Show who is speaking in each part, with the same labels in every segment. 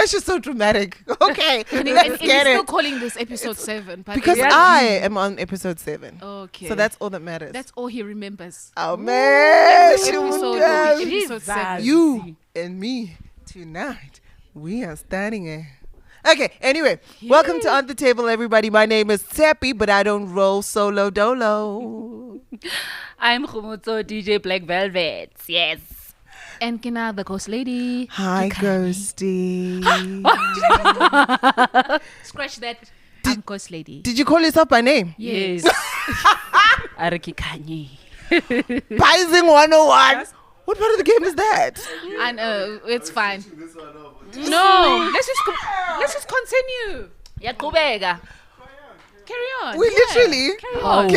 Speaker 1: That's just so dramatic. Okay,
Speaker 2: And
Speaker 1: let's
Speaker 2: he's
Speaker 1: get
Speaker 2: still
Speaker 1: it.
Speaker 2: calling this episode 7. But
Speaker 1: Because I am on episode 7.
Speaker 2: Okay.
Speaker 1: So that's all that matters.
Speaker 2: That's all he remembers.
Speaker 1: Oh, man.
Speaker 2: This episode will be episode 7.
Speaker 1: You and me tonight. We are starting it. Okay, anyway, welcome to On the Table, everybody. My name is Tepi, but I don't roll solo dolo.
Speaker 3: I'm Khumutso DJ Black Velvet. Yes.
Speaker 2: And Kina, the ghost lady.
Speaker 1: Hi, Ghosty.
Speaker 2: Scratch that. I'm ghost lady.
Speaker 1: Did you call yourself by name?
Speaker 3: Yes. Ariki Kanye.
Speaker 1: Pizing 101. What part of the game is that?
Speaker 2: I know, it's fine. No, let's just continue.
Speaker 3: Yaqhubeka.
Speaker 2: Carry on.
Speaker 1: We
Speaker 2: yeah.
Speaker 1: literally.
Speaker 2: Carry on.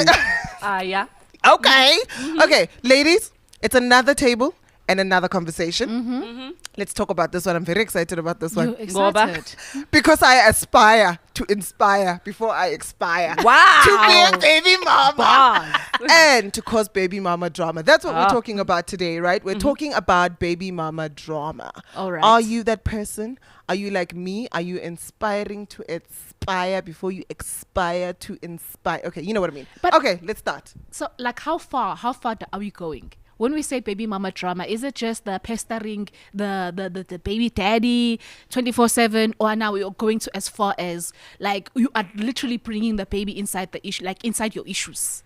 Speaker 3: Oh. Yeah.
Speaker 1: Okay. Okay, ladies, it's another table and another conversation. Let's talk about this one. I'm very excited about this one.
Speaker 2: You're excited.
Speaker 1: Because I aspire to inspire before I expire.
Speaker 3: Wow.
Speaker 1: To be a baby mama.
Speaker 3: Bars.
Speaker 1: And to cause baby mama drama. That's what we're talking about today, right? We're talking about baby mama drama.
Speaker 2: All right.
Speaker 1: Are you that person? Are you like me? Are you inspiring to aspire before you expire to inspire? Okay, you know what I mean.
Speaker 2: But-
Speaker 1: okay, let's start.
Speaker 2: So, like, how far are we going? When we say baby mama drama, is it just the pestering the baby daddy 24/7, or now we are going to as far as like you are literally bringing the baby inside the issue, like inside your issues?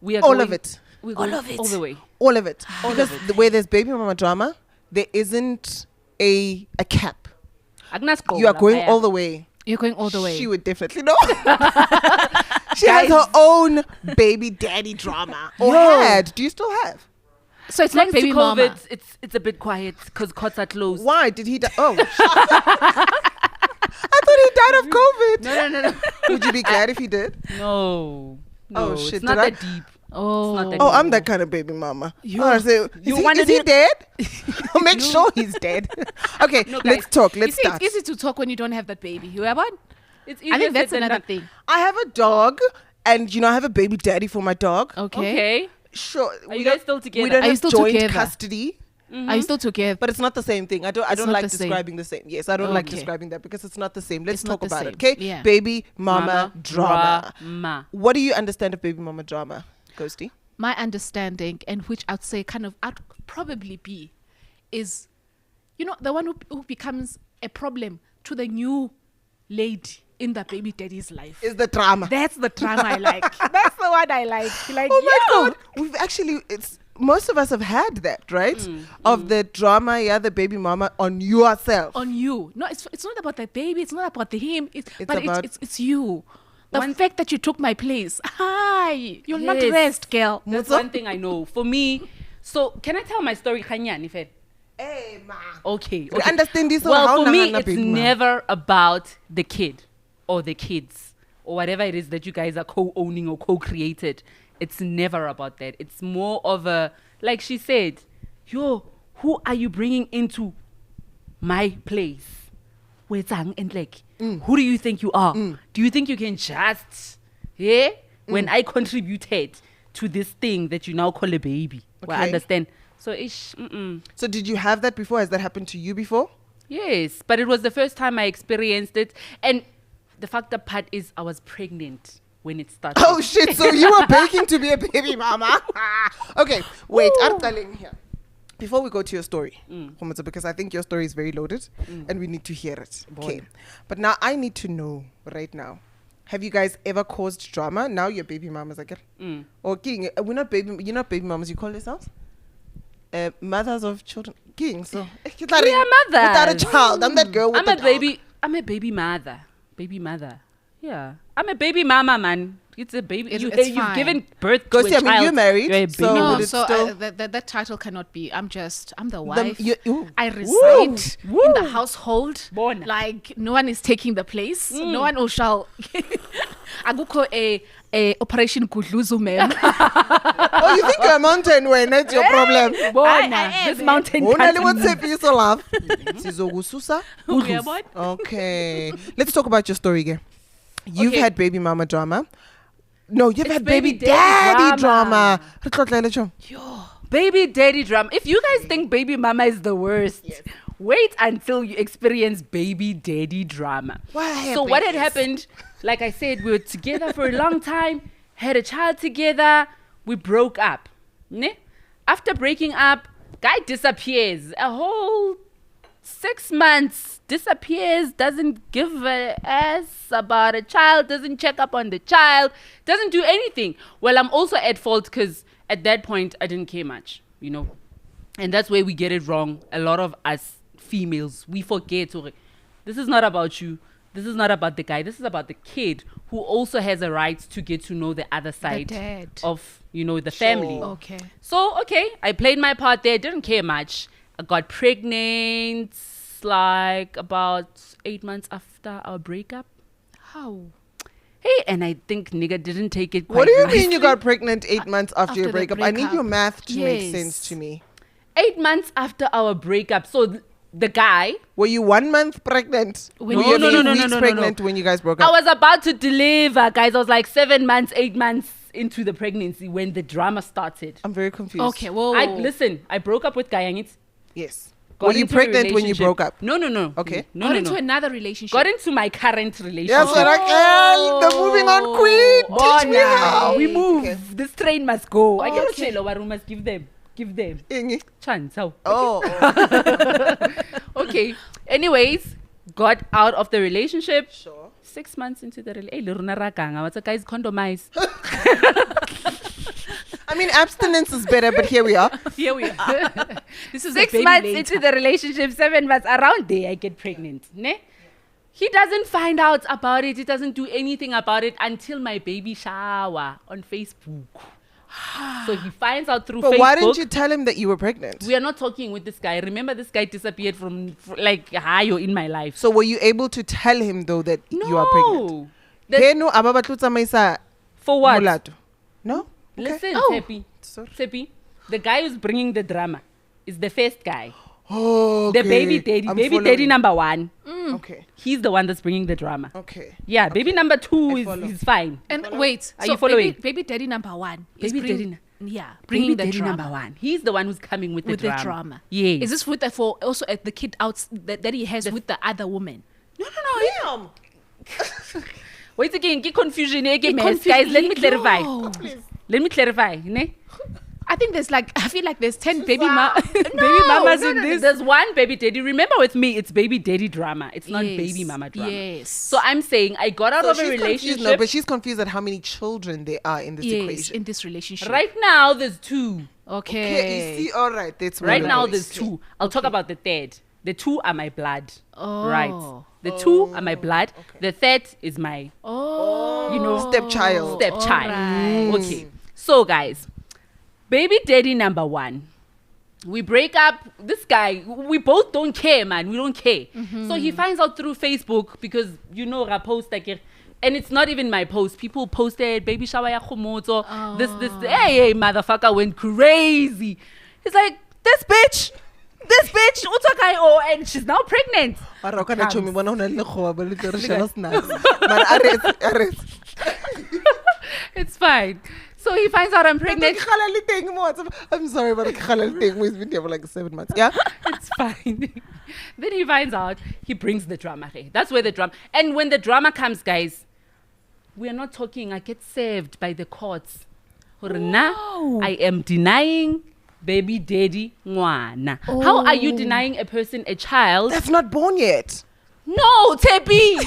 Speaker 3: We are
Speaker 1: All
Speaker 3: going,
Speaker 1: of it.
Speaker 3: We're going all the way.
Speaker 1: All of it. Because where there's baby mama drama, there isn't a cap. You are going all the way.
Speaker 2: You're going all the way.
Speaker 1: She would definitely know. She has her own baby daddy drama. Or had. Do you still have?
Speaker 2: So it's
Speaker 3: Thanks
Speaker 2: like baby
Speaker 3: to COVID,
Speaker 2: mama.
Speaker 3: it's a bit quiet because courts are closed.
Speaker 1: Why did he die? Oh, I thought he died of COVID.
Speaker 3: No.
Speaker 1: Would you be glad if he did?
Speaker 3: No.
Speaker 1: Oh, shit,
Speaker 3: It's not
Speaker 1: did I-
Speaker 3: that deep.
Speaker 2: Oh,
Speaker 3: It's not that
Speaker 1: Oh,
Speaker 3: deep.
Speaker 1: I'm that kind of baby mama.
Speaker 3: You-
Speaker 1: I say,
Speaker 3: you
Speaker 1: is
Speaker 3: wanted
Speaker 1: he
Speaker 3: it-
Speaker 1: dead? I'll make sure he's dead. Okay,
Speaker 3: No, guys.
Speaker 1: let's talk.
Speaker 2: you
Speaker 1: Let's
Speaker 2: see,
Speaker 1: start.
Speaker 2: it's easy to talk when you don't have that baby. You have one?
Speaker 3: It's
Speaker 2: I think
Speaker 3: easier
Speaker 2: that's
Speaker 3: said than
Speaker 2: another
Speaker 3: done.
Speaker 2: thing.
Speaker 1: I have a dog, and I have a baby daddy for my dog.
Speaker 3: Okay.
Speaker 1: Sure.
Speaker 3: Are you guys still together?
Speaker 1: We don't
Speaker 2: Are you
Speaker 1: have
Speaker 2: still
Speaker 1: joint
Speaker 2: together?
Speaker 1: custody,
Speaker 2: Are you still together?
Speaker 1: but it's not the same thing. I don't
Speaker 2: It's not
Speaker 1: like
Speaker 2: the same.
Speaker 1: describing the same. Yes, I don't like
Speaker 2: Okay.
Speaker 1: describing that because it's not the same. Let's
Speaker 2: It's not
Speaker 1: talk
Speaker 2: the
Speaker 1: about it,
Speaker 2: same.
Speaker 1: okay?
Speaker 2: Yeah.
Speaker 1: Baby mama drama.
Speaker 3: Drama.
Speaker 1: What do you understand of baby mama drama, Ghosty?
Speaker 2: My understanding, and which I'd say I'd probably be, is, the one who becomes a problem to the new lady in the baby daddy's life.
Speaker 1: Is the drama?
Speaker 2: That's the drama I like. That's the one I like. Like,
Speaker 1: Oh my God! We've actually, most of us have had that, right? Of the drama, the baby mama on yourself.
Speaker 2: on you. No, it's not about the baby. It's not about him. But
Speaker 1: about-
Speaker 2: it's you. The fact that you took my place. Hi, you'll not rest, girl.
Speaker 3: That's one thing I know. For me, so can I tell my story, Khanyani?
Speaker 1: Hey, ma.
Speaker 3: Okay.
Speaker 1: We understand this.
Speaker 3: Well,
Speaker 1: how
Speaker 3: for me,
Speaker 1: nahana
Speaker 3: it's
Speaker 1: baby mama.
Speaker 3: never about the kid or the kids or whatever it is that you guys are co-owning or co-created. It's never about that. It's more of a, like she said, who are you bringing into my place? And like, who do you think you are? Do you think you can just, when I contributed to this thing that you now call a baby? Well, I
Speaker 1: Okay.
Speaker 3: understand. So
Speaker 1: So did you have that before? Has that happened to you before?
Speaker 3: yes, but it was the first time I experienced it. And the fucked up part is I was pregnant when it started.
Speaker 1: Oh shit! So you were baking to be a baby mama? Okay, wait. I'm telling here. Before we go to your story, Khumutso, because I think your story is very loaded and we need to hear it. Okay. But now I need to know right now. Have you guys ever caused drama? Now you're baby mamas, I get. Or king, you're not baby mamas, you call yourselves? Mothers of children. King, so
Speaker 3: We are mothers.
Speaker 1: without a child. I'm that girl with
Speaker 3: I'm
Speaker 1: the
Speaker 3: a baby. I'm a baby mother. Baby mother. Yeah. I'm a baby mama, man. It's a baby.
Speaker 2: It's
Speaker 3: You've
Speaker 2: fine.
Speaker 3: given birth
Speaker 1: Go
Speaker 3: to
Speaker 1: see,
Speaker 3: a
Speaker 1: I mean,
Speaker 3: child.
Speaker 1: you're married,
Speaker 3: You're a baby.
Speaker 1: so
Speaker 2: No,
Speaker 1: would it
Speaker 2: so
Speaker 1: still-
Speaker 2: that title cannot be. I'm the wife.
Speaker 1: ooh.
Speaker 2: I reside
Speaker 3: Woo.
Speaker 2: in the household.
Speaker 3: Bona.
Speaker 2: Like no one is taking the place. No one who shall. Agukho a operation Kudluzu, ma'am.
Speaker 1: Oh, you think you're a mountain when that's your problem?
Speaker 3: Bona.
Speaker 2: I
Speaker 3: This
Speaker 2: am,
Speaker 3: mountain
Speaker 1: Wona le
Speaker 3: can't
Speaker 1: what's you so love? Sizokususa.
Speaker 3: Uyabona?
Speaker 1: Okay. Let's talk about your story again. You've
Speaker 3: Okay.
Speaker 1: had baby mama drama. No, you've
Speaker 3: It's
Speaker 1: had baby
Speaker 3: baby daddy
Speaker 1: daddy drama.
Speaker 3: drama. Baby daddy drama. If you guys think baby mama is the worst, Wait until you experience baby daddy drama. So what had happened, like I said, we were together for a long time, had a child together, we broke up. Ne? After breaking up, guy disappears. A whole 6 months, disappears, doesn't give a ass about a child, doesn't check up on the child, doesn't do anything. Well, I'm also at fault because at that point, I didn't care much, you know. And that's where we get it wrong. A lot of us females, we forget, this is not about you. This is not about the guy. This is about the kid who also has a right to get to know the other side of, you know, the family.
Speaker 2: Okay.
Speaker 3: So, okay, I played my part there. Didn't care much. I got pregnant like about 8 months after our breakup.
Speaker 2: How?
Speaker 3: Hey, and I think nigga didn't take it quite
Speaker 1: What do you
Speaker 3: nicely.
Speaker 1: mean you got pregnant 8 months after your
Speaker 2: the
Speaker 1: breakup? I need
Speaker 2: breakup.
Speaker 1: your math to make
Speaker 2: Yes.
Speaker 1: sense to me.
Speaker 3: 8 months after our breakup. So the guy,
Speaker 1: Were you 1 month pregnant?
Speaker 2: When
Speaker 1: Were
Speaker 2: you-
Speaker 1: you
Speaker 2: No,
Speaker 1: 8
Speaker 2: no,
Speaker 1: weeks pregnant when you guys broke
Speaker 3: I
Speaker 1: up?
Speaker 3: was about to deliver, guys. I was like 7 months, 8 months into the pregnancy when the drama started.
Speaker 1: I'm very confused.
Speaker 2: Okay, whoa.
Speaker 3: I broke up with Gayangit.
Speaker 1: Yes.
Speaker 3: Got
Speaker 1: Were you
Speaker 3: into a
Speaker 1: pregnant when you
Speaker 3: relationship.
Speaker 1: broke up?
Speaker 3: No.
Speaker 1: Okay.
Speaker 3: No,
Speaker 2: Got
Speaker 3: no,
Speaker 2: into
Speaker 3: no.
Speaker 2: another relationship.
Speaker 3: Got into my current relationship.
Speaker 1: Yes, the moving on queen. Teach me
Speaker 3: Bona,
Speaker 1: how.
Speaker 3: we move.
Speaker 1: Okay.
Speaker 3: This train must go. I get
Speaker 2: Okay.
Speaker 3: a we must give them.
Speaker 1: Ingi.
Speaker 3: Chance. How?
Speaker 1: Oh.
Speaker 3: Okay. Anyways, got out of the relationship.
Speaker 1: Sure.
Speaker 3: 6 months into the relationship. What's a guy's condomize?
Speaker 1: I mean, abstinence is better, but here we are.
Speaker 3: Here we are.
Speaker 2: This is
Speaker 3: 6
Speaker 2: a baby
Speaker 3: months
Speaker 2: later.
Speaker 3: into the relationship, 7 months around there, I get pregnant. Ne? He doesn't find out about it. He doesn't do anything about it until my baby shower on Facebook. So he finds out through
Speaker 1: But
Speaker 3: Facebook.
Speaker 1: why didn't you tell him that you were pregnant?
Speaker 3: We are not talking with this guy. Remember, this guy disappeared from like Hayo in my life.
Speaker 1: So were you able to tell him though that you are pregnant?
Speaker 3: That-
Speaker 1: Hey, no, aba batlo tsamaisa
Speaker 3: for what?
Speaker 1: molato. No? Okay.
Speaker 3: Listen,
Speaker 2: Oh.
Speaker 3: Tepi.
Speaker 1: Sorry.
Speaker 3: Tepi, the guy who's bringing the drama is the first guy.
Speaker 1: Oh,
Speaker 3: The baby daddy.
Speaker 1: I'm
Speaker 3: Baby
Speaker 1: following.
Speaker 3: daddy number 1.
Speaker 1: Okay.
Speaker 3: He's the one that's bringing the drama.
Speaker 1: Okay.
Speaker 3: Yeah, baby number 2
Speaker 1: I follow.
Speaker 3: is fine.
Speaker 2: And wait,
Speaker 3: Are
Speaker 2: so
Speaker 3: you following?
Speaker 2: Baby daddy number 1 is
Speaker 3: Baby
Speaker 2: bring-
Speaker 3: daddy
Speaker 2: yeah,
Speaker 3: Baby
Speaker 2: bringing the
Speaker 3: daddy
Speaker 2: drama.
Speaker 3: number 1. He's the one who's coming with,
Speaker 2: With
Speaker 3: the
Speaker 2: the
Speaker 3: drama.
Speaker 2: drama.
Speaker 3: Yes.
Speaker 2: Is this with the for also at the kid out that he has with the other woman?
Speaker 3: No. Wait again, get confusion again,
Speaker 2: Get
Speaker 3: mess. Guys, let me
Speaker 2: confused.
Speaker 3: clarify.
Speaker 2: No.
Speaker 3: Let me clarify. Ne?
Speaker 2: I think there's like I feel like there's 10 baby mamas in this.
Speaker 3: There's one baby daddy. Remember with me, it's baby daddy drama. It's not
Speaker 2: Yes,
Speaker 3: baby mama drama.
Speaker 2: yes.
Speaker 3: So I'm saying I got out
Speaker 1: So
Speaker 3: of a
Speaker 1: she's confused,
Speaker 3: relationship.
Speaker 1: no, but she's confused at how many children there are in this
Speaker 2: Yes,
Speaker 1: equation.
Speaker 2: in this relationship.
Speaker 3: Right now, there's 2.
Speaker 2: Okay.
Speaker 1: Okay, you see, all right, that's
Speaker 3: Right
Speaker 1: what
Speaker 3: now,
Speaker 1: it
Speaker 3: there's
Speaker 1: is.
Speaker 3: 2. I'll talk about the third. The 2 are my blood.
Speaker 2: Oh.
Speaker 3: Right. The 2 are my blood.
Speaker 1: okay.
Speaker 3: The third is my
Speaker 2: Oh.
Speaker 3: You know,
Speaker 1: Stepchild.
Speaker 3: stepchild.
Speaker 2: Alright.
Speaker 3: Okay. So, guys, baby daddy number 1. We break up. This guy, we both don't care, man. We don't care. So he finds out through Facebook because, you know, I post like, and it's not even my post. People posted baby shower ya Khomoto. This. Hey, motherfucker went crazy. He's like, this bitch, Utakayo, and she's now pregnant.
Speaker 1: Mara, o ka na chomi, bona ho na le lekgowa, but le tlo re
Speaker 3: Look
Speaker 1: sheba
Speaker 3: at-
Speaker 1: snacks. Mara, arrest.
Speaker 3: It's fine. So he finds out I'm pregnant.
Speaker 1: Ke kgala le teng mo WhatsApp. I'm sorry, but ke kgala le teng mo. It's been there for like 7 months. Yeah?
Speaker 3: It's fine. Then he finds out, he brings the drama. Hey, that's where the drama. And when the drama comes, guys, we are not talking. I get served by the courts.
Speaker 2: Wow.
Speaker 3: I am denying baby daddy ngwana. How are you denying a person a child?
Speaker 1: That's not born yet.
Speaker 3: No, Tepi.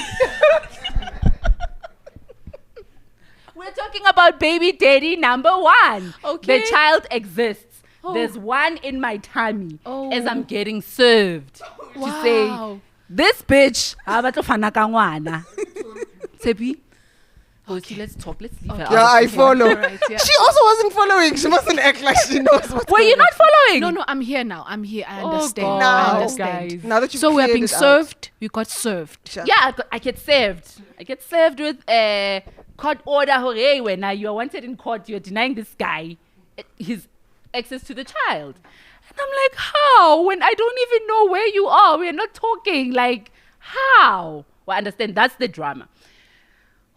Speaker 3: We're talking about baby daddy number 1.
Speaker 2: Okay.
Speaker 3: The child exists.
Speaker 2: Oh.
Speaker 3: There's one in my tummy
Speaker 2: Oh.
Speaker 3: as I'm getting served to say,
Speaker 2: Wow.
Speaker 3: this bitch, ha batla fana ka ngwana. Tepi. Okay, let's talk. Let's leave her out.
Speaker 1: Yeah, I
Speaker 3: of it.
Speaker 1: follow.
Speaker 2: Alright, yeah.
Speaker 1: She also wasn't following. She mustn't act like she knows what's
Speaker 3: Were you
Speaker 1: going
Speaker 3: not following?
Speaker 2: No, I'm here now. I'm here. I
Speaker 3: Oh,
Speaker 2: understand.
Speaker 3: God,
Speaker 2: I understand.
Speaker 3: guys.
Speaker 1: on. Now that you
Speaker 2: So we're being served. We got served.
Speaker 1: Sure.
Speaker 3: Yeah, I get served. I get served with a court order. Hey, when you are wanted in court, you're denying this guy his access to the child. And I'm like, how? When I don't even know where you are. We're not talking. Like, how? Well, I understand. That's the drama.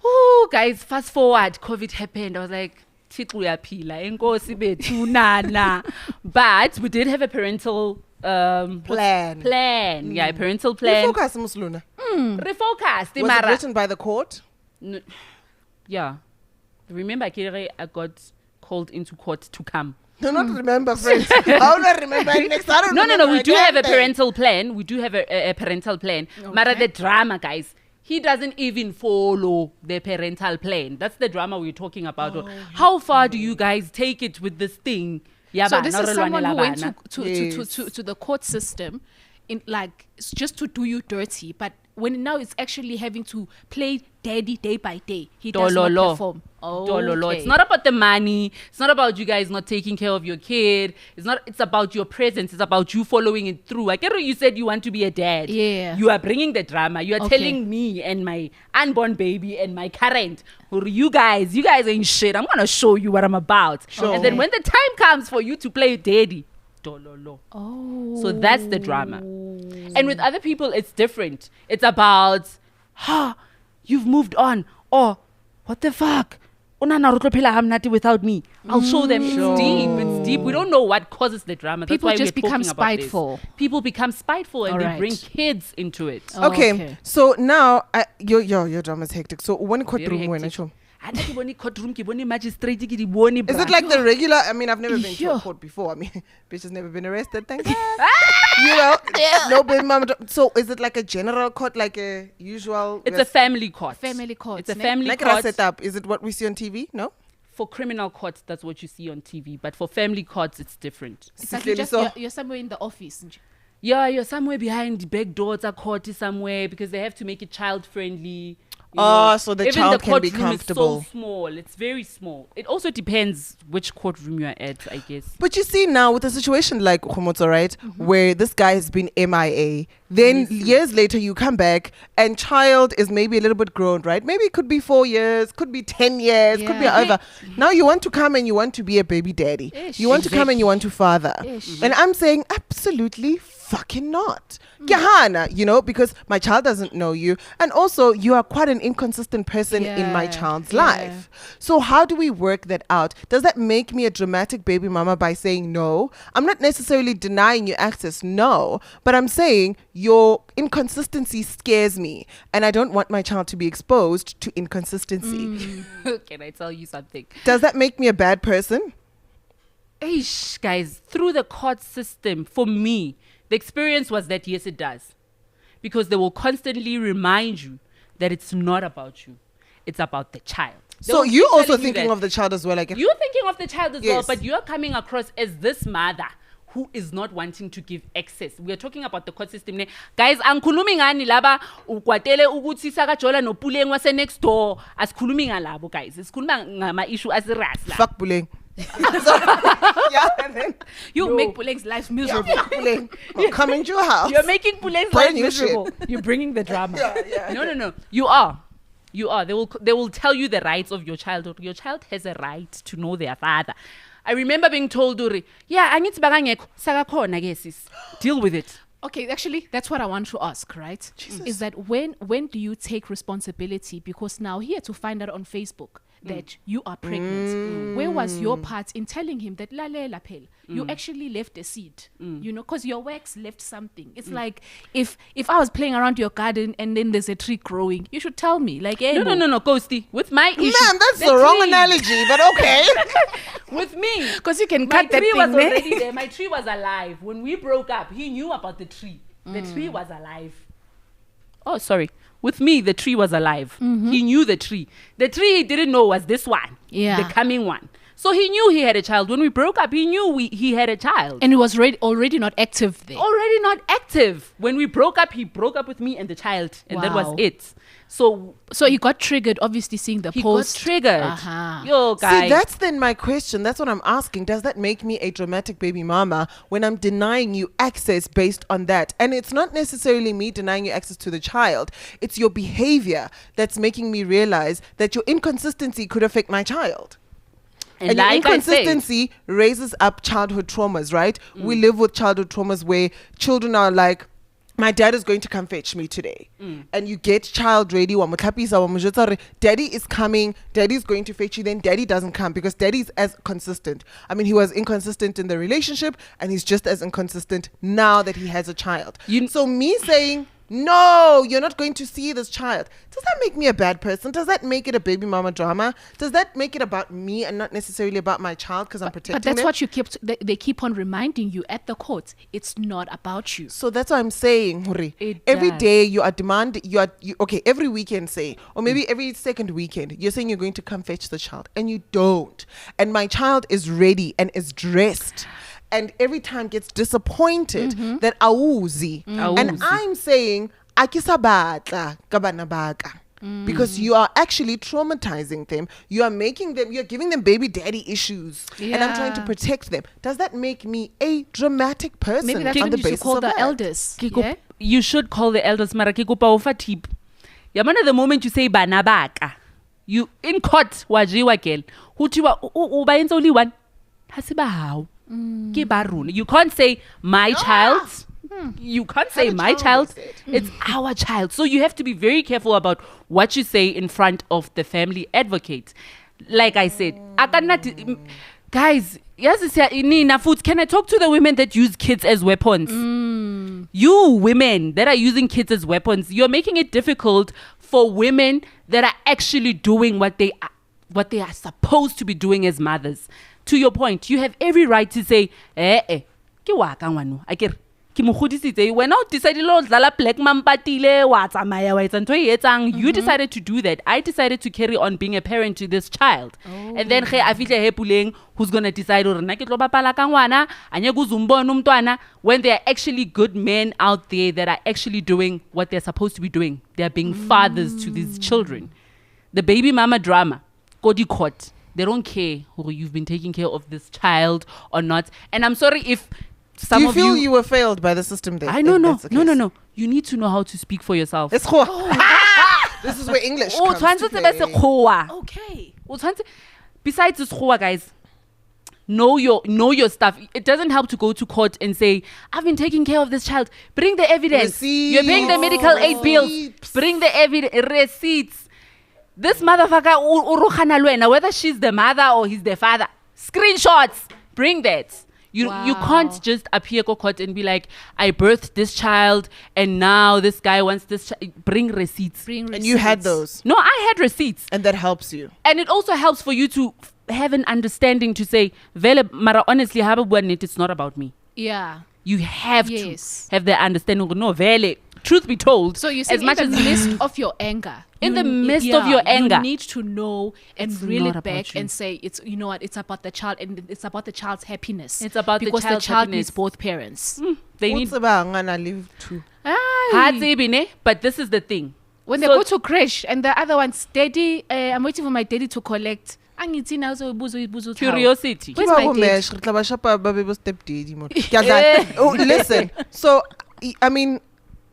Speaker 3: Oh, guys, fast forward. COVID happened. I was like, "Thixo uyaphila, enkosi bethu nana." But we did have a parental
Speaker 1: Plan.
Speaker 3: Yeah, parental plan.
Speaker 1: Refocus, Musluna.
Speaker 3: Refocus.
Speaker 1: Was it written by the court?
Speaker 3: Yeah. Remember, Kere, I got called into court to come.
Speaker 1: Do not remember, friends. How do I remember it next? I don't
Speaker 3: No.
Speaker 1: remember
Speaker 3: We do have a
Speaker 1: thing.
Speaker 3: parental plan. We do have a parental plan. But the drama, guys, he doesn't even follow the parental plan. That's the drama we're talking about. How far do you guys take it with this thing?
Speaker 2: So this is someone who went
Speaker 1: Yes.
Speaker 2: to the court system, in like it's just to do you dirty. But when now it's actually having to play daddy day by day, he does not perform.
Speaker 3: Dololo. It's not about the money. It's not about you guys not taking care of your kid. It's about your presence. It's about you following it through. I get what you said you want to be a dad.
Speaker 2: Yeah.
Speaker 3: You are bringing the drama. You are telling me and my unborn baby and my current, you guys ain't shit. I'm gonna show you what I'm about.
Speaker 1: Sure.
Speaker 3: And then when the time comes for you to play daddy, dololo. So that's the drama. And with other people, it's different. It's about, you've moved on. Or, what the fuck? Without me. I'll show them.
Speaker 1: Sure.
Speaker 3: It's deep. We don't know what causes the drama. That's
Speaker 2: People
Speaker 3: why
Speaker 2: just
Speaker 3: we're
Speaker 2: become
Speaker 3: talking about this.
Speaker 2: spiteful.
Speaker 3: People become spiteful and they
Speaker 2: Alright.
Speaker 3: bring kids into it.
Speaker 1: Okay. So now, your drama's hectic. So when
Speaker 3: Very
Speaker 1: courtroom when
Speaker 3: hectic.
Speaker 1: show?
Speaker 3: I don't want courtroom, magistrate,
Speaker 1: Is it like the regular? I mean, I've never been to
Speaker 2: Yeah.
Speaker 1: a court before. I mean, bitch has never been arrested. Thank you. You know, no baby mama. So is it like a general court, like a usual?
Speaker 3: It's a family court.
Speaker 2: Family court.
Speaker 3: It's a family
Speaker 1: like
Speaker 3: court.
Speaker 1: setup. Is it what we see on TV? No.
Speaker 3: For criminal courts, that's what you see on TV. But for family courts, it's different.
Speaker 2: It's like
Speaker 1: Sihleli so.
Speaker 2: you're somewhere in the office.
Speaker 3: Yeah, you're somewhere behind the back doors at court somewhere because they have to make it child friendly.
Speaker 1: So the
Speaker 3: Even
Speaker 1: child
Speaker 3: the
Speaker 1: can be
Speaker 3: courtroom
Speaker 1: comfortable.
Speaker 3: is so small. It's very small. It also depends which courtroom you're at, I guess.
Speaker 1: But you see now with a situation like Khomotso, right, where this guy has been MIA, then years later you come back and child is maybe a little bit grown, right? Maybe it could be 4 years, could be 10 years, could be
Speaker 2: Yeah.
Speaker 1: over. Now you want to come and you want to be a baby daddy.
Speaker 2: Ish.
Speaker 1: You want to come and you want to father.
Speaker 2: Ish.
Speaker 1: And I'm saying absolutely fucking not. Gahana, because my child doesn't know you. And also you are quite an inconsistent person in my
Speaker 2: Yeah.
Speaker 1: child's
Speaker 2: Yeah.
Speaker 1: life. So how do we work that out? Does that make me a dramatic baby mama by saying no? I'm not necessarily denying you access, no. But I'm saying your inconsistency scares me. And I don't want my child to be exposed to inconsistency.
Speaker 3: Can I tell you something?
Speaker 1: Does that make me a bad person?
Speaker 3: Eish, guys, through the court system, for me, the experience was that yes, it does. Because they will constantly remind you that it's not about you. It's about the child. They
Speaker 1: So
Speaker 3: will
Speaker 1: you're
Speaker 3: keep
Speaker 1: also
Speaker 3: telling you
Speaker 1: thinking
Speaker 3: that.
Speaker 1: of the child as well, I guess.
Speaker 3: You're thinking of the child as well,
Speaker 1: Yes.
Speaker 3: but you're coming across as this mother who is not wanting to give access. We are talking about the court system. Guys, angikhulumi ngani laba ukwatele ukuthi sakajola nopuleng wase next door. Asikhulumi ngalabo guys. Sikhuluma ngama issue asirious la.
Speaker 1: Fuck bullying. Yeah, and then
Speaker 2: You make Puleng's life miserable.
Speaker 1: fuck bullying. I'll come into your house.
Speaker 3: You're making Puleng's
Speaker 1: Burn
Speaker 3: life
Speaker 1: your shit.
Speaker 3: miserable. You're bringing the drama.
Speaker 1: Yeah.
Speaker 3: No. You are. They will tell you the rights of your child. Your child has a right to know their father. I remember being told, Uri, yeah, angithi bakangekho sakakhona ke sis. Deal with it.
Speaker 2: Okay, actually, that's what I want to ask, right? Is that when do you take responsibility? Because now he had to find out on Facebook that you are pregnant. Where was your part in telling him that lalela phela, you actually left a seed? Because your wax left something. It's like if I was playing around your garden and then there's a tree growing, you should tell me. Like, hey,
Speaker 3: No, Ghosty. With my issue,
Speaker 1: Ma'am, that's the wrong analogy, but okay.
Speaker 3: With me,
Speaker 2: because you can
Speaker 3: my
Speaker 2: cut that
Speaker 3: tree was
Speaker 2: thing there.
Speaker 3: already there. My tree was alive. When we broke up, he knew about the tree. The tree was alive. Oh, sorry. With me, the tree was alive. He knew the tree. The tree he didn't know was this one.
Speaker 2: Yeah.
Speaker 3: The coming one. So he knew he had a child. When we broke up, he knew he had a child.
Speaker 2: And he was already not active there.
Speaker 3: Already not active. When we broke up, he broke up with me and the child. And that was
Speaker 2: Wow.
Speaker 3: it. So
Speaker 2: So he got triggered, obviously seeing the
Speaker 3: he
Speaker 2: post.
Speaker 3: got triggered.
Speaker 2: Uh-huh.
Speaker 3: Yo, guys.
Speaker 1: See, that's then my question. That's what I'm asking. Does that make me a dramatic baby mama when I'm denying you access based on that? And it's not necessarily me denying you access to the child. It's your behavior that's making me realize that your inconsistency could affect my child. And your
Speaker 3: like I said,
Speaker 1: inconsistency raises up childhood traumas, right? We live with childhood traumas where children are like, my dad is going to come fetch me today, and you get child ready, daddy is coming, daddy's going to fetch you, then daddy doesn't come because daddy's as consistent. I mean, he was inconsistent in the relationship, and he's just as inconsistent now that he has a child. So me saying, no, you're not going to see this child, does that make me a bad person? Does that make it a baby mama drama? Does that make it about me and not necessarily about my child because I'm protecting
Speaker 2: But that's
Speaker 1: them?
Speaker 2: what they keep on reminding you at the court. It's not about you.
Speaker 1: So that's what I'm saying, Huri.
Speaker 2: It
Speaker 1: Every
Speaker 2: does.
Speaker 1: day you are okay, every weekend say, or maybe every second weekend, you're saying you're going to come fetch the child and you don't. And my child is ready and is dressed. And every time gets disappointed that awuzi. And I'm saying, akisabatla kabana baka. Because you are actually traumatizing them. You're giving them baby daddy issues. And I'm trying to protect them. Does that make me a dramatic person?
Speaker 2: Maybe that's
Speaker 1: on
Speaker 2: when
Speaker 1: the
Speaker 2: you should
Speaker 1: basis
Speaker 2: call
Speaker 1: of
Speaker 2: the
Speaker 1: that?
Speaker 2: elders. Yeah?
Speaker 3: You should call the elders. Mara ke kopa ofa tip. Yamana the moment you say bana baka, you in court wajiwa girl. Hutiwa uba yenza only one. Hasiba how? Ke ba rona. You can't say my child. You can't say my child. It's our child. So you have to be very careful about what you say in front of the family advocate. Like I said, guys, yes, can I talk to the women that use kids as weapons? You women that are using kids as weapons, you're making it difficult for women that are actually doing what they are supposed to be doing as mothers. To your point, you have every right to say, ke wa ka ngwana akere ke mo godisitse when o decided lo dlala black mampatile wa tsamaya wa etsa ntho e etsang. You decided to do that. I decided to carry on being a parent to this child. And then ge a fihle he puleng, who's going to decide hore nna ke tlo bapala ka ngwana anye kuzumbona umntwana, when there are actually good men out there that are actually doing what they're supposed to be doing. They're being fathers to these children. The baby mama drama, Kodi court. They don't care who you've been taking care of this child or not. And I'm sorry if some of you...
Speaker 1: Do you feel you were failed by the system there?
Speaker 3: I know, no. You need to know how to speak for yourself.
Speaker 1: This is where English comes to play.
Speaker 3: Okay. Besides this, guys, know your stuff. It doesn't help to go to court and say, I've been taking care of this child. Bring the evidence.
Speaker 1: Receipts.
Speaker 3: You're paying the medical aid bills. Bring the receipts. This motherfucker, whether she's the mother or he's the father, screenshots, bring that. You can't just appear to court and be like, I birthed this child and now this guy wants this bring receipts.
Speaker 1: And you had those.
Speaker 3: No, I had receipts.
Speaker 1: And that helps you.
Speaker 3: And it also helps for you to have an understanding to say, Vele, Mara, honestly, it's not about me.
Speaker 2: Yeah.
Speaker 3: You have to have the understanding. No, Vele. Truth be told,
Speaker 2: so you say in the midst of your anger,
Speaker 3: in the midst of your anger,
Speaker 2: you need to know and reel it back and say, it's, you know what, it's about the child and it's about the child's happiness.
Speaker 3: It's about
Speaker 2: because
Speaker 3: the
Speaker 2: child
Speaker 3: happiness.
Speaker 2: needs both parents.
Speaker 3: They need.
Speaker 1: Live too.
Speaker 3: But this is the thing.
Speaker 2: When they go to crash and the other one's daddy, I'm waiting for my daddy to collect.
Speaker 3: Curiosity.
Speaker 2: Where's my dad?
Speaker 1: Listen. So, I mean,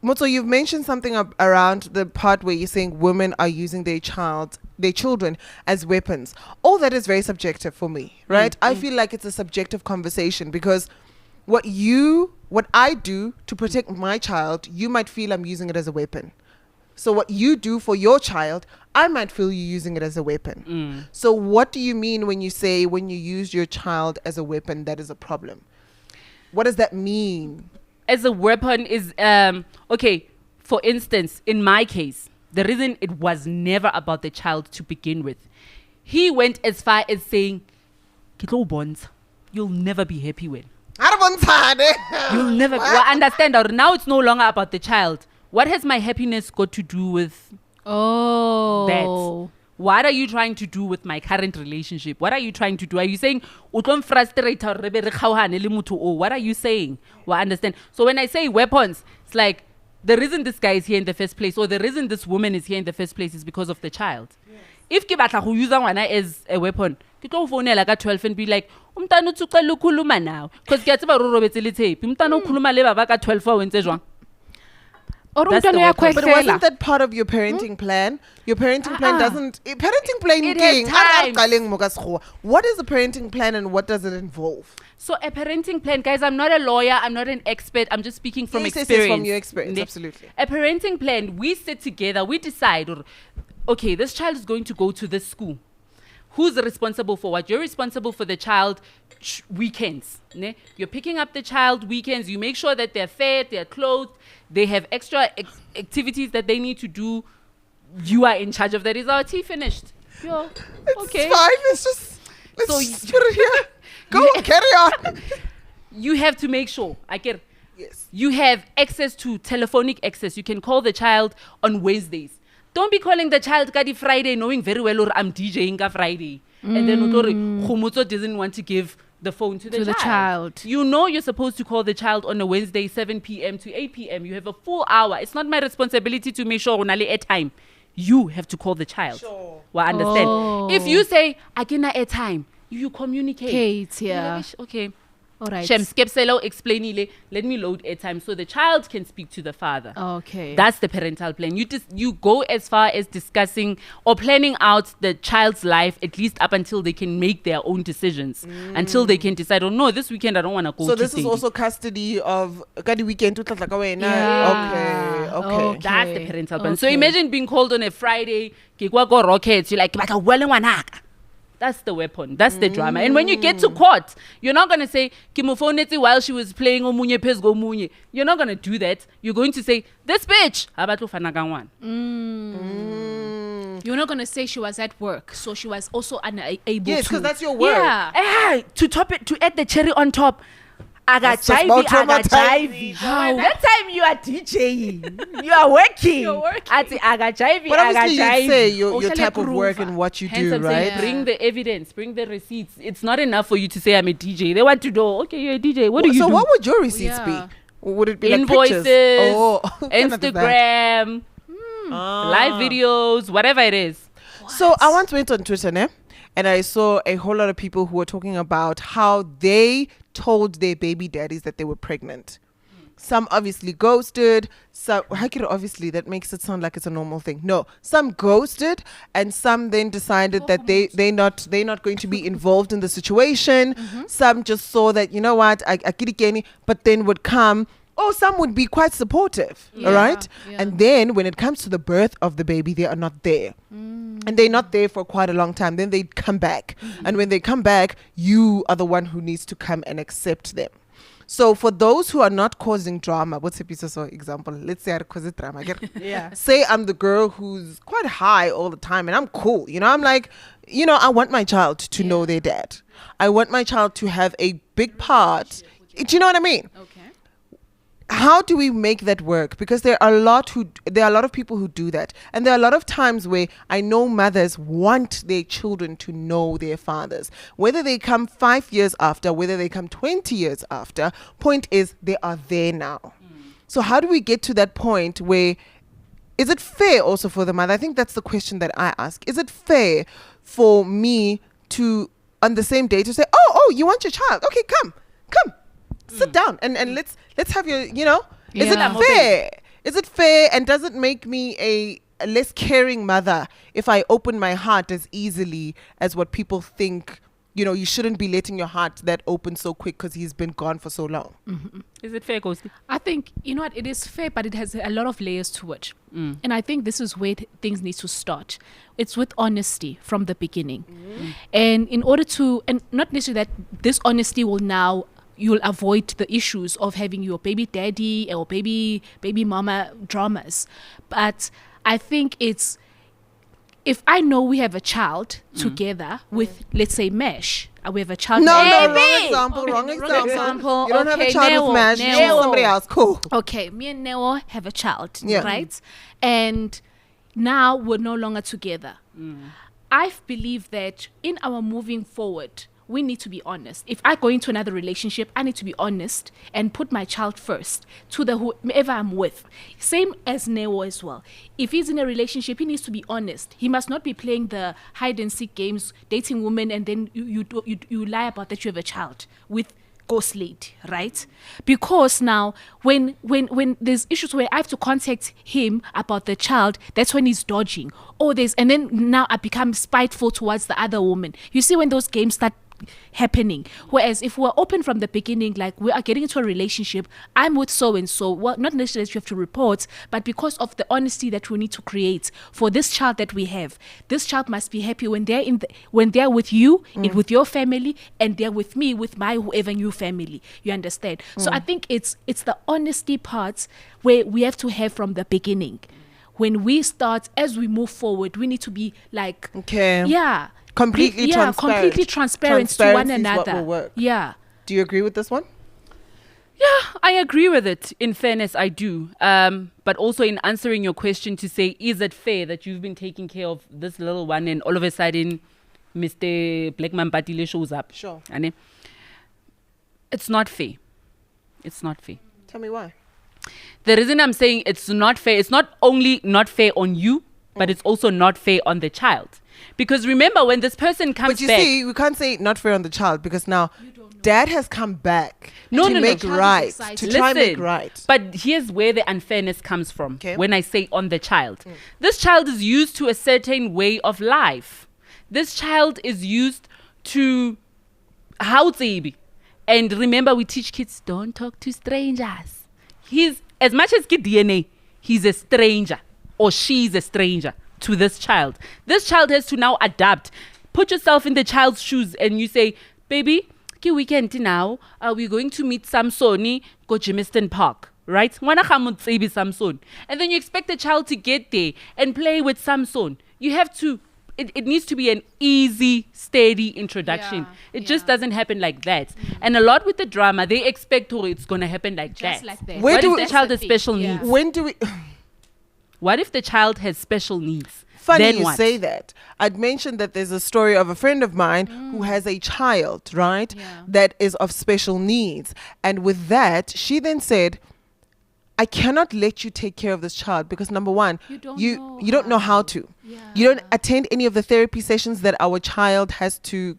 Speaker 1: Motso, you've mentioned something around the part where you're saying women are using their children as weapons. All that is very subjective for me, right? I feel like it's a subjective conversation because what I do to protect my child, you might feel I'm using it as a weapon. So what you do for your child, I might feel you using it as a weapon. So what do you mean when you say when you use your child as a weapon, that is a problem? What does that mean?
Speaker 3: As a weapon is, okay, for instance, in my case, the reason it was never about the child to begin with, he went as far as saying, Kitlo bonds, you'll never be happy with. You'll never be. Well, understand, now it's no longer about the child. What has my happiness got to do with that? What are you trying to do with my current relationship? What are you trying to do? Are you saying, what are you saying? Well, understand. So when I say weapons, it's like the reason this guy is here in the first place, or the reason this woman is here in the first place is because of the child. Yes. If ke batla go use ngwana as a weapon, ke tlo founela ka 12 and be like, umntana utsukela ukhuluma now, because ke a tseba ro robetse le tshepi. Umntana ukhuluma le baba ka 12 wa wentse jwang. That's the weapon.
Speaker 1: But wasn't that part of your parenting plan? Your parenting plan doesn't. Parenting plan.
Speaker 3: It has
Speaker 1: times. What is a parenting plan and what does it involve?
Speaker 3: So a parenting plan, guys, I'm not a lawyer, I'm not an expert, I'm just speaking from
Speaker 1: Yes,
Speaker 3: experience.
Speaker 1: from your experience, absolutely.
Speaker 3: A parenting plan, we sit together, we decide, okay, this child is going to go to this school. Who's responsible for what? You're responsible for the child weekends. Ne? You're picking up the child weekends. You make sure that they're fed, they're clothed, they have extra activities that they need to do. You are in charge of that. Is our tea finished? Yo, okay.
Speaker 1: It's fine. Let's just put it here. Go, carry on.
Speaker 3: You have to make sure.
Speaker 1: Yes.
Speaker 3: You have access to telephonic access. You can call the child on Wednesdays. Don't be calling the child Kadi Friday knowing very well or I'm DJing ka Friday. And then Khumutso doesn't want to give the phone to the child. You know you're supposed to call the child on a Wednesday 7 p.m. to 8 p.m. You have a full hour. It's not my responsibility to make sure onali airtime. You have to call the child.
Speaker 1: Sure.
Speaker 3: Well, understand. If you say Akina airtime, you communicate.
Speaker 2: Kate, yeah.
Speaker 3: Okay.
Speaker 2: All right.
Speaker 3: Shem skepselo explain let me load airtime so the child can speak to the father.
Speaker 2: Okay.
Speaker 3: That's the parental plan. You go as far as discussing or planning out the child's life at least up until they can make their own decisions. Until they can decide, oh no, this weekend I don't want to go.
Speaker 1: So this is also custody of Kadi weekend.
Speaker 2: Yeah.
Speaker 1: Okay.
Speaker 3: That's the parental plan. So imagine being called on a Friday, kikwa go rockets, you're like, that's the weapon. That's the drama. And when you get to court, you're not going to say, Kimufoneti while she was playing Omunye Pesgo Munye. You're not going to do that. You're going to say, this bitch, Abatu Fanagawan.
Speaker 2: You're not going to say she was at work, so she was also unable to.
Speaker 1: Yes, because that's your word.
Speaker 2: Yeah.
Speaker 3: To add the cherry on top,
Speaker 1: That's just about traumatizing.
Speaker 3: How? That time you are DJing, you are working.
Speaker 2: You're working.
Speaker 3: But
Speaker 1: obviously you say your type of work and what you do,
Speaker 3: I'm saying,
Speaker 1: right?
Speaker 3: bring the evidence, bring the receipts. It's not enough for you to say I'm a DJ. They want to know, okay, you're a DJ. What do you do?
Speaker 1: So what would your receipts be? Would it be
Speaker 3: Invoices,
Speaker 1: like
Speaker 3: Instagram, live videos, whatever it is.
Speaker 1: So I once went on Twitter, ne? And I saw a whole lot of people who were talking about how they told their baby daddies that they were pregnant. Some obviously ghosted. Some, obviously, that makes it sound like it's a normal thing. No, some ghosted, and some then decided that they're not going to be involved in the situation. Some just saw that, you know what, I get but then would come. Oh, some would be quite supportive, all right? Yeah. And then when it comes to the birth of the baby, they are not there. And they're not there for quite a long time. Then they come back. And when they come back, you are the one who needs to come and accept them. So for those who are not causing drama, what's a piece of example? Let's say I cause drama. Say I'm the girl who's quite high all the time and I'm cool. You know, I'm like, you know, I want my child to know their dad. I want my child to have a big part. Do you know what I mean?
Speaker 2: Okay.
Speaker 1: How do we make that work? Because there are a lot of people who do that, and there are a lot of times where I know mothers want their children to know their fathers, whether they come 5 years after, whether they come 20 years after. Point is, they are there now. So how do we get to that point where, is it fair also for the mother? I think that's the question that I ask. Is it fair for me to, on the same day, to say, oh, you want your child? Okay, come. Sit down and let's have your, you know, is it fair? Is it fair, and does it make me a less caring mother if I open my heart as easily as what people think? You know, you shouldn't be letting your heart that open so quick because he's been gone for so long.
Speaker 3: Is it fair, Ghosty?
Speaker 2: I think, you know what, it is fair, but it has a lot of layers to it. And I think this is where things need to start. It's with honesty from the beginning. And in order to, and not necessarily that this honesty will now, you'll avoid the issues of having your baby daddy or baby mama dramas. But I think it's, if I know we have a child together with, let's say, Mesh, we have a child.
Speaker 1: No, wrong example. You don't have a child with Mesh. Somebody else. Cool.
Speaker 2: Okay, me and Neo have a child, right? And now we're no longer together. I believe that in our moving forward, we need to be honest. If I go into another relationship, I need to be honest and put my child first to the whoever I'm with. Same as Neo as well. If he's in a relationship, he needs to be honest. He must not be playing the hide and seek games, dating women, and then you lie about that you have a child with ghost lady, right? Because now when there's issues where I have to contact him about the child, that's when he's dodging. And then now I become spiteful towards the other woman. You see when those games start happening. Whereas if we're open from the beginning, like we are getting into a relationship, I'm with so and so, well, not necessarily that you have to report, but because of the honesty that we need to create for this child that we have, this child must be happy when they're with you, with your family, and they're with me, with my whoever new family. You understand? So I think it's the honesty parts where we have to have from the beginning. When we start, as we move forward, we need to be like, completely transparent to one another.
Speaker 1: What will work.
Speaker 2: Yeah.
Speaker 1: Do you agree with this one?
Speaker 3: Yeah, I agree with it. In fairness, I do. But also in answering your question to say, is it fair that you've been taking care of this little one and all of a sudden Mr. Blackman Patile shows up?
Speaker 1: Sure.
Speaker 3: And it's not fair. It's not fair.
Speaker 1: Tell me why.
Speaker 3: The reason I'm saying it's not fair, it's not only not fair on you, but it's also not fair on the child. Because remember, when this person comes back...
Speaker 1: But you see, we can't say not fair on the child because now dad has come back to make right, to try and make right.
Speaker 3: But here's where the unfairness comes from when I say on the child. This child is used to a certain way of life. This child is used to... And remember, we teach kids, don't talk to strangers. He's, as much as kid DNA, he's a stranger or she's a stranger to this child. This child has to now adapt. Put yourself in the child's shoes and you say, baby, ke weekend now, we're going to meet Samsoni, go Jimiston Park, right? Samson. And then you expect the child to get there and play with Samson. You have to, it needs to be an easy, steady introduction. It just doesn't happen like that. And a lot with the drama, they expect it's going to happen like
Speaker 2: just
Speaker 3: that.
Speaker 2: like that.
Speaker 3: What if the child has special needs?
Speaker 1: When do we...
Speaker 3: What if the child has special needs?
Speaker 1: Funny
Speaker 3: then
Speaker 1: you
Speaker 3: what?
Speaker 1: say that. I'd mentioned that there's a story of a friend of mine who has a child, right?
Speaker 2: Yeah.
Speaker 1: That is of special needs. And with that, she then said, I cannot let you take care of this child because number one, you don't know how to.
Speaker 2: Yeah.
Speaker 1: You don't attend any of the therapy sessions that our child has to,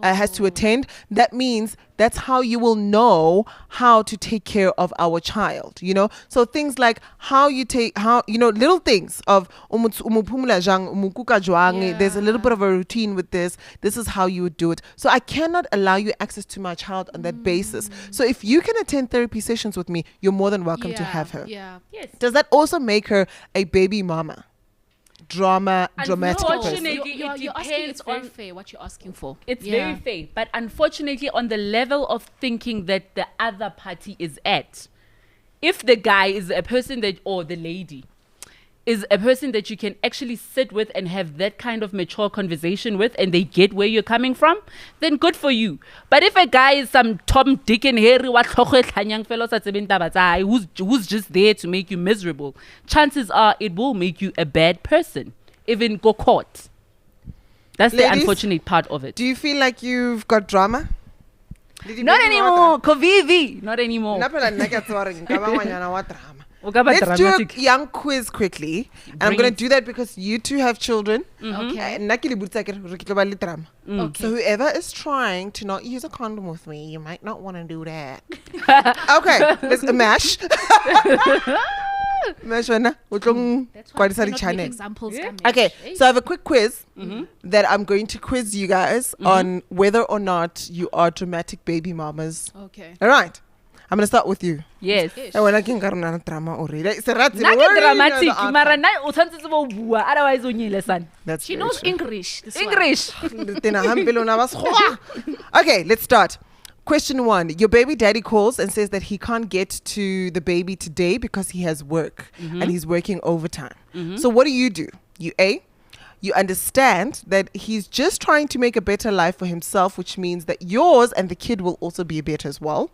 Speaker 1: has to attend. That means that's how you will know how to take care of our child, So things like little things of there's a little bit of a routine with this. This is how you would do it. So I cannot allow you access to my child on that basis. So if you can attend therapy sessions with me, you're more than welcome to have her.
Speaker 2: Yeah.
Speaker 3: Yes.
Speaker 1: Does that also make her a baby mama? Dramatic person.
Speaker 3: Unfortunately,
Speaker 2: You're asking, it's unfair what you're asking for.
Speaker 3: It's very fair. But unfortunately, on the level of thinking that the other party is at, if the guy is a person that, or the lady, is a person that you can actually sit with and have that kind of mature conversation with and they get where you're coming from, then good for you. But if a guy is some Tom, Dick and Harry who's just there to make you miserable, chances are it will make you a bad person, even go court. That's the unfortunate part of it.
Speaker 1: Do you feel like you've got drama?
Speaker 3: Not anymore. Kovivi. Not anymore.
Speaker 1: Let's do a young quiz quickly. And I'm going to do that because you two have children.
Speaker 2: Okay.
Speaker 1: So whoever is trying to not use a condom with me, you might not want to do that. Okay, let's mash. Mash one.
Speaker 2: Examples.
Speaker 1: Okay, so I have a quick quiz that I'm going to quiz you guys on whether or not you are dramatic baby mamas.
Speaker 2: Okay.
Speaker 1: All right. I'm going to start with you.
Speaker 3: Yes.
Speaker 1: When I can get drama already. It's
Speaker 3: dramatic. Otherwise,
Speaker 1: that's
Speaker 2: She knows English. This one.
Speaker 3: English.
Speaker 1: Okay, let's start. Question 1. Your baby daddy calls and says that he can't get to the baby today because he has work and he's working overtime. So what do? You understand that he's just trying to make a better life for himself, which means that yours and the kid will also be better as well.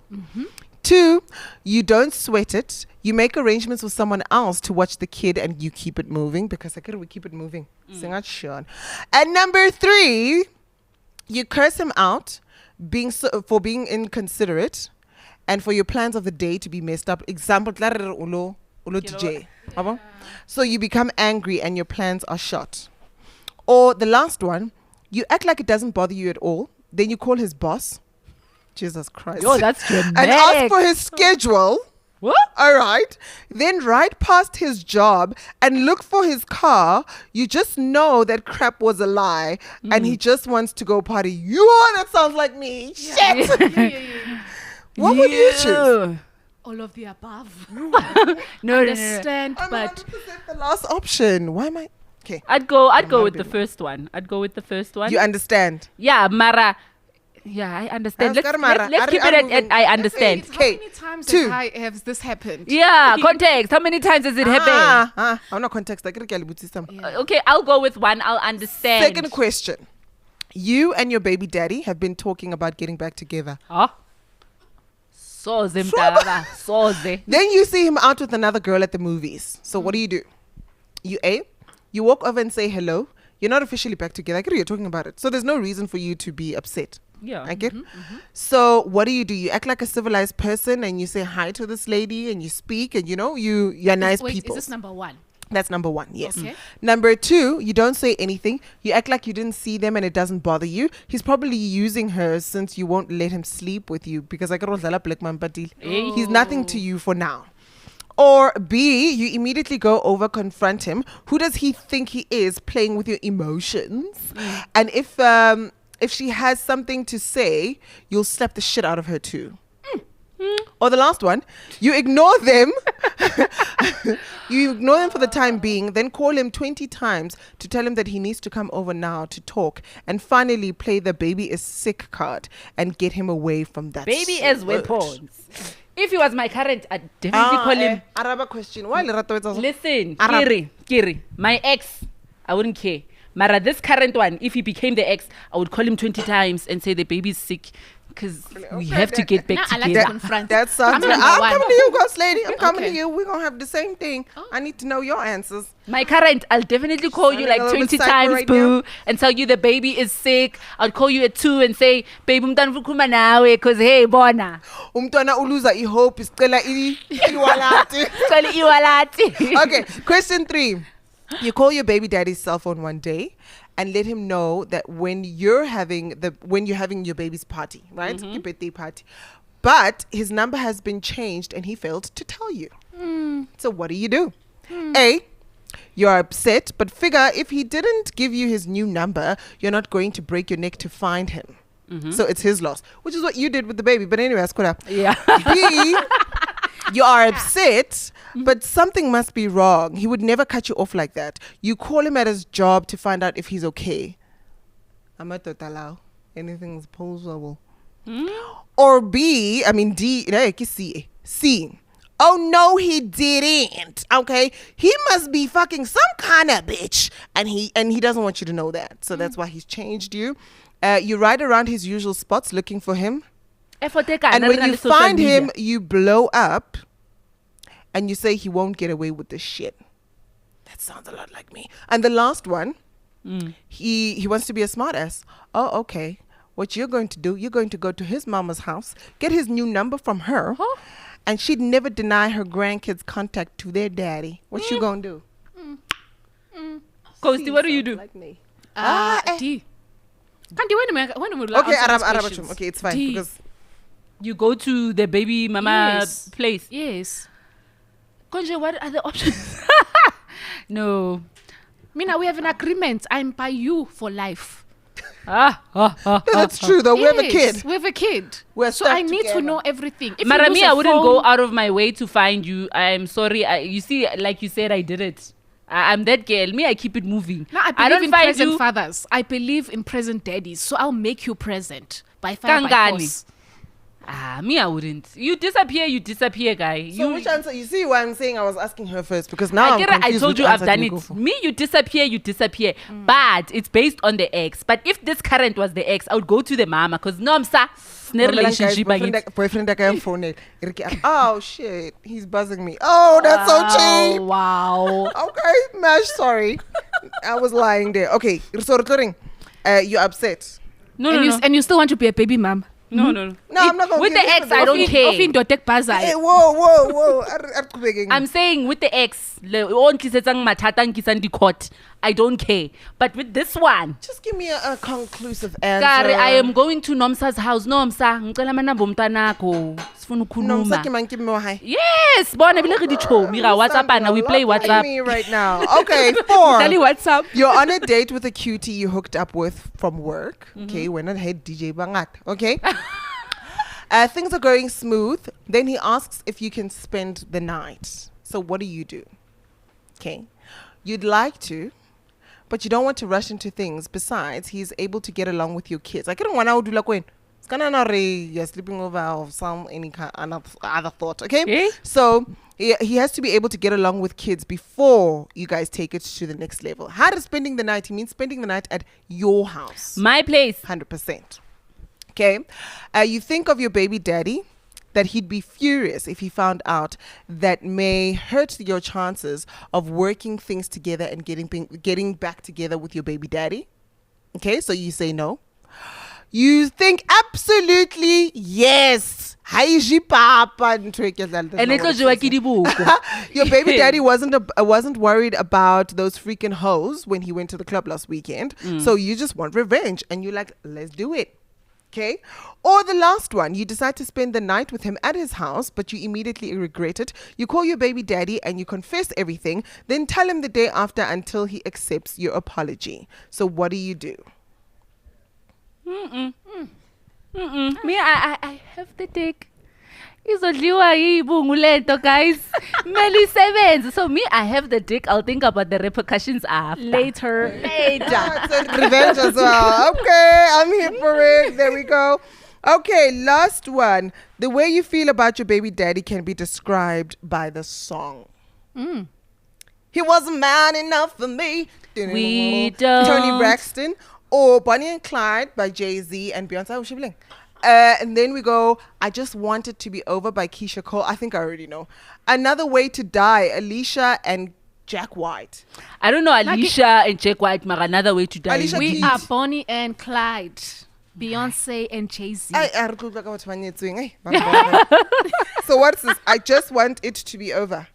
Speaker 1: 2, you don't sweat it. You make arrangements with someone else to watch the kid and you keep it moving because we keep it moving. And number 3, you curse him out for being inconsiderate and for your plans of the day to be messed up. Example, so you become angry and your plans are shot. Or the last one, you act like it doesn't bother you at all. Then you call his boss Jesus Christ.
Speaker 3: Yo, that's
Speaker 1: And
Speaker 3: dramatic.
Speaker 1: ask for his schedule.
Speaker 3: What?
Speaker 1: All right. Then ride past his job and look for his car. You just know that crap was a lie and he just wants to go party. That sounds like me. Shit. What would you choose?
Speaker 2: All of the above.
Speaker 3: No.
Speaker 2: Understand,
Speaker 1: I'm
Speaker 2: but
Speaker 1: 100% the last option. Why am I? Okay.
Speaker 3: I'd go
Speaker 1: not
Speaker 3: with the
Speaker 1: being-
Speaker 3: first one.
Speaker 1: You understand?
Speaker 3: Yeah, Mara. Yeah, I understand. Let's keep it at I understand.
Speaker 2: how
Speaker 1: Okay,
Speaker 2: many times
Speaker 1: two.
Speaker 2: has this happened?
Speaker 3: Yeah, context. How many times has it happened?
Speaker 1: I'm not context. I get
Speaker 3: Okay, I'll go with one. I'll understand.
Speaker 1: Second question. You and your baby daddy have been talking about getting back together.
Speaker 3: Huh? Soze mdala, soze.
Speaker 1: Then you see him out with another girl at the movies. So what do? You walk over and say hello. You're not officially back together. I get you're talking about it. So there's no reason for you to be upset.
Speaker 3: Yeah.
Speaker 1: I get. So what do? You act like a civilized person and you say hi to this lady and you speak and you're nice
Speaker 2: Wait,
Speaker 1: people.
Speaker 2: is this number one?
Speaker 1: That's number one, yes.
Speaker 2: Okay.
Speaker 1: Number two, you don't say anything. You act like you didn't see them and it doesn't bother you. He's probably using her since you won't let him sleep with you because I he's nothing to you for now. Or B, you immediately go over, confront him. Who does he think he is playing with your emotions? And if she has something to say, you'll slap the shit out of her too. Or the last one, you ignore them. You ignore them for the time being, then call him 20 times to tell him that he needs to come over now to talk, and finally play the baby is sick card and get him away from that.
Speaker 3: Baby as
Speaker 1: shit.
Speaker 3: weapons. If he was my current, I'd definitely call him.
Speaker 1: Araba question. Why Lerato it's also-
Speaker 3: Listen,
Speaker 1: Arab.
Speaker 3: Kiri, my ex, I wouldn't care. Mara, this current one, if he became the ex, I would call him 20 times and say the baby's sick because we have to get back
Speaker 2: Nah, I like
Speaker 3: together.
Speaker 2: to confront.
Speaker 1: That sounds
Speaker 2: I'm
Speaker 1: right.
Speaker 2: number
Speaker 1: I'm
Speaker 2: one.
Speaker 1: coming to you, ghost lady. I'm coming
Speaker 2: Okay.
Speaker 1: to you. We're going to have the same thing. I need to know your answers.
Speaker 3: My current, I'll definitely call you
Speaker 1: Sounding
Speaker 3: like
Speaker 1: a little bit
Speaker 3: 20
Speaker 1: psycho
Speaker 3: times,
Speaker 1: right
Speaker 3: boo,
Speaker 1: now.
Speaker 3: and tell you the baby is sick. I'll call you at 2 and say, baby, mntana ufuna nawe, because hey, bona.
Speaker 1: Umntwana uluza ihope isicela iwalati.
Speaker 3: Call iwalati.
Speaker 1: Okay, question 3. You call your baby daddy's cell phone one day and let him know that when you're having your baby's party, right? Your birthday party. But his number has been changed and he failed to tell you. So what do? A, you're upset, but figure if he didn't give you his new number, you're not going to break your neck to find him. So it's his loss, which is what you did with the baby. But anyway,
Speaker 3: Yeah.
Speaker 1: B, you are upset, but something must be wrong. He would never cut you off like that. You call him at his job to find out if he's okay. I'm at the anything's possible. Or B, I mean D, C. Oh no, he didn't. Okay, he must be fucking some kind of bitch, and he doesn't want you to know that. So that's why he's changed you. You ride around his usual spots looking for him. And when you find him, you blow up and you say he won't get away with this shit. That sounds a lot like me. And the last one, he wants to be a smartass. Oh, okay. What you're going to do, you're going to go to his mama's house, get his new number from her, and she'd never deny her grandkids contact to their daddy. What you going to do?
Speaker 3: Kosti, what do you do?
Speaker 1: Like me.
Speaker 2: D. Can't you when
Speaker 1: Okay, Arab. Okay, it's fine.
Speaker 2: D.
Speaker 1: Because
Speaker 3: You go to the baby mama
Speaker 2: Yes.
Speaker 3: place.
Speaker 2: Yes.
Speaker 3: Konje, what are the options? No.
Speaker 2: Mina, we have an agreement. I'm by you for life.
Speaker 1: that's true though. We have a
Speaker 2: Yes,
Speaker 1: kid.
Speaker 2: We have a kid.
Speaker 1: We're
Speaker 2: So
Speaker 1: stuck
Speaker 2: I need
Speaker 1: together.
Speaker 2: to know everything. If you
Speaker 3: Marami,
Speaker 2: lose a
Speaker 3: I wouldn't go
Speaker 2: phone-
Speaker 3: out of my way to find you. I'm sorry. You see, like you said, I did it. I'm that girl. Me, I keep it moving.
Speaker 2: No, I believe
Speaker 3: don't
Speaker 2: in
Speaker 3: find
Speaker 2: present
Speaker 3: you.
Speaker 2: fathers. I believe in present daddies. So I'll make you present by fire by
Speaker 3: Kangani.
Speaker 2: force.
Speaker 3: Me, I wouldn't. You disappear, guy.
Speaker 1: So
Speaker 3: You,
Speaker 1: which answer? You see why I'm saying I was asking her first because now
Speaker 3: I
Speaker 1: I'm
Speaker 3: get it. I
Speaker 1: confused
Speaker 3: told
Speaker 1: which
Speaker 3: you I've
Speaker 1: answer
Speaker 3: done
Speaker 1: do you go
Speaker 3: it.
Speaker 1: for.
Speaker 3: Me, you disappear. But it's based on the ex. But if this current was the ex, I would go to the mama because no, I'm sa.
Speaker 1: Well,
Speaker 3: relationship.
Speaker 1: boyfriend that I'm phone it. Oh shit, he's buzzing me. Oh, that's so cheap.
Speaker 3: Wow.
Speaker 1: Okay, Mash, sorry. I was lying there. Okay, so you're upset.
Speaker 3: No,
Speaker 2: And
Speaker 3: no,
Speaker 2: you
Speaker 3: no.
Speaker 2: and you still want to be a baby mom.
Speaker 3: No.
Speaker 1: No, I'm not gonna
Speaker 3: With
Speaker 1: give
Speaker 3: the
Speaker 1: you
Speaker 3: ex,
Speaker 1: the
Speaker 3: I don't
Speaker 1: benefit.
Speaker 3: care.
Speaker 2: Ofin dotek
Speaker 1: Hey,
Speaker 2: bazai.
Speaker 1: whoa.
Speaker 3: I'm saying with the ex, I don't care. But with this one,
Speaker 1: Just give me a conclusive answer.
Speaker 3: Kari, I am going to Nomsa's house. Nomsa, ngicela amanamba omntanakho. Sifuna
Speaker 1: No,
Speaker 3: ukukhuluma.
Speaker 1: give me hi.
Speaker 3: Yes, bona vile re dicho. Mira, WhatsApp ana, we play WhatsApp.
Speaker 1: me right now. Okay, 4.
Speaker 2: Dali WhatsApp.
Speaker 1: You're on a date with a cutie you hooked up with from work. Okay, we're not head DJ Bangat. Okay. Things are going smooth. Then he asks if you can spend the night. So what do? Okay. You'd like to, but you don't want to rush into things. Besides, he's able to get along with your kids. I don't want to do like when it's gonna not you're sleeping over or some any kind other thought. Okay.
Speaker 3: Eh?
Speaker 1: So he has to be able to get along with kids before you guys take it to the next level. How does spending the night? He means spending the night at your house.
Speaker 3: My place.
Speaker 1: 100%. Okay. You think of your baby daddy, that he'd be furious if he found out, that may hurt your chances of working things together and getting back together with your baby daddy. Okay, so you say no. You think absolutely yes.
Speaker 3: And it goes
Speaker 1: Your baby daddy wasn't worried about those freaking hoes when he went to the club last weekend. So you just want revenge and you're like, let's do it. Okay. Or the last one, you decide to spend the night with him at his house, but you immediately regret it. You call your baby daddy and you confess everything, then tell him the day after until he accepts your apology. So what do?
Speaker 3: Me, I have the dick. Izodliwa yibungu lento, guys. Meli sevenze. So me, I have the dick. I'll think about the repercussions after.
Speaker 2: Later.
Speaker 1: It's a revenge as well. Okay, I'm here for it. There we go. Okay, last one. The way you feel about your baby daddy can be described by the song. He wasn't man enough for me.
Speaker 3: We don't.
Speaker 1: Tony Braxton. Or Bonnie and Clyde by Jay-Z and Beyonce. And then we go, I Just Want It to Be Over by Keisha Cole. I think I already know. Another Way to Die, Alicia and Jack White.
Speaker 3: I don't know Alicia and Jack White, but Another Way to Die.
Speaker 1: Alicia
Speaker 2: We
Speaker 1: Keys.
Speaker 2: are Bonnie and Clyde, Beyonce and Jay-Z.
Speaker 1: So what's this? I Just Want It to Be Over.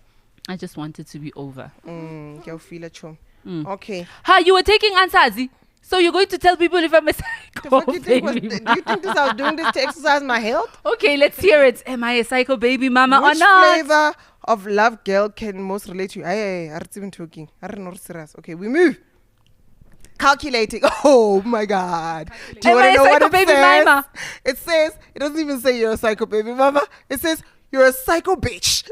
Speaker 3: I just want it to be over.
Speaker 1: Okay.
Speaker 3: Ha, you were taking answers. So you're going to tell people if I'm a
Speaker 1: The
Speaker 3: psycho
Speaker 1: fuck you think
Speaker 3: baby
Speaker 1: do
Speaker 3: mama?
Speaker 1: you think this I was doing this to exercise my health?
Speaker 3: Okay, let's hear it. Am I a psycho baby mama
Speaker 1: Which
Speaker 3: or not?
Speaker 1: flavor of love girl can most relate to you? I aren't even talking. I don't know serious. Okay, we move. Calculating. Oh my God. Do you
Speaker 3: Am I
Speaker 1: want to
Speaker 3: a
Speaker 1: know what
Speaker 3: psycho
Speaker 1: it
Speaker 3: baby
Speaker 1: says?
Speaker 3: mama?
Speaker 1: It says, it doesn't even say you're a psycho baby mama. It says you're a psycho bitch.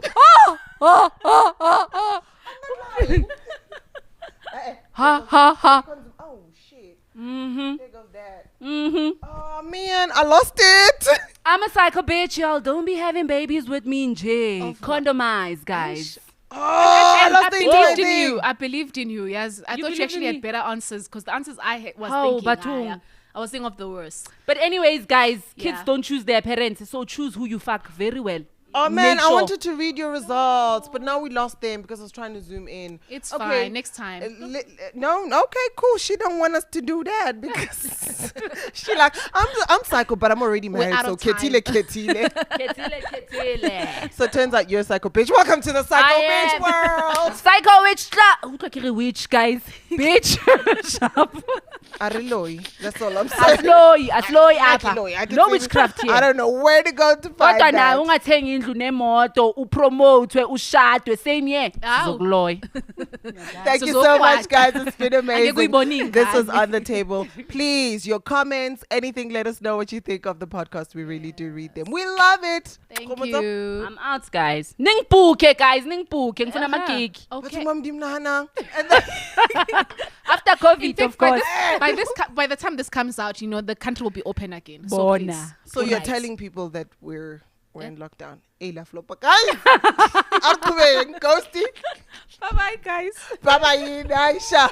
Speaker 3: Ha ha ha.
Speaker 1: Oh shit.
Speaker 3: Mm-hmm.
Speaker 1: There goes that.
Speaker 3: Mm-hmm.
Speaker 1: Oh man, I lost it.
Speaker 3: I'm a psycho bitch, y'all. Don't be having babies with me in jail. Condomize, guys.
Speaker 1: Oh, I
Speaker 2: I
Speaker 1: lost the entire
Speaker 2: believed in
Speaker 1: thing.
Speaker 2: you. I believed in you. Yes, I
Speaker 3: You
Speaker 2: thought you
Speaker 3: believe
Speaker 2: actually
Speaker 3: in
Speaker 2: had
Speaker 3: me?
Speaker 2: better answers because the answers I was
Speaker 3: How,
Speaker 2: thinking.
Speaker 3: Batum?
Speaker 2: I was thinking of the worst.
Speaker 3: But anyways, guys, kids
Speaker 2: Yeah.
Speaker 3: don't choose their parents, so choose who you fuck very well.
Speaker 1: Oh man,
Speaker 3: Make
Speaker 1: I
Speaker 3: sure.
Speaker 1: wanted to read your results, but now we lost them because I was trying to zoom in.
Speaker 2: It's
Speaker 1: Okay.
Speaker 2: fine. Next time.
Speaker 1: No, okay, cool. She don't want us to do that because she like I'm psycho, but I'm already
Speaker 2: We're
Speaker 1: married.
Speaker 2: out
Speaker 1: So
Speaker 2: of time.
Speaker 1: ketile.
Speaker 3: Ketile.
Speaker 1: So it turns out you're a psycho bitch. Welcome to the psycho
Speaker 3: I
Speaker 1: bitch
Speaker 3: am.
Speaker 1: world.
Speaker 3: Psycho witch. Who talk witch, guys? Bitch. Sharp.
Speaker 1: Ariloi. That's all I'm saying.
Speaker 3: Asloy apha.
Speaker 1: Ariloi. I can
Speaker 3: No
Speaker 1: say-
Speaker 3: witchcraft here.
Speaker 1: I don't know where to go to find
Speaker 3: Kodwa
Speaker 1: that.
Speaker 3: nawe ungathengi indlu nemoto upromote ushadwe same year
Speaker 2: Ow.
Speaker 1: Thank
Speaker 3: sizokuloya.
Speaker 1: you so much, guys. It's been amazing.
Speaker 2: Angekuyibonile
Speaker 1: This was
Speaker 2: ingane.
Speaker 1: on the table. Please, your comments, anything, let us know what you think of the podcast. We really do read them. We love it.
Speaker 2: Thank
Speaker 1: Khomo tsa-
Speaker 2: you.
Speaker 3: I'm out, guys. Ningibhuke, guys. Ningibhuke. Ngifuna
Speaker 2: Uh-huh.
Speaker 3: amagig.
Speaker 1: Bathi
Speaker 2: Okay.
Speaker 1: mam dimnahana. And then
Speaker 3: After
Speaker 2: In
Speaker 3: COVID,
Speaker 2: fact,
Speaker 3: of course.
Speaker 2: by the time this comes out, the country will be open again. So
Speaker 3: Bona.
Speaker 2: please,
Speaker 1: so
Speaker 2: good
Speaker 1: you're
Speaker 2: night.
Speaker 1: telling people that we're in lockdown. Hey, la flopa. Guys, Arqhubeke, ghosty.
Speaker 2: Bye bye, guys.
Speaker 1: Bye bye, Aisha.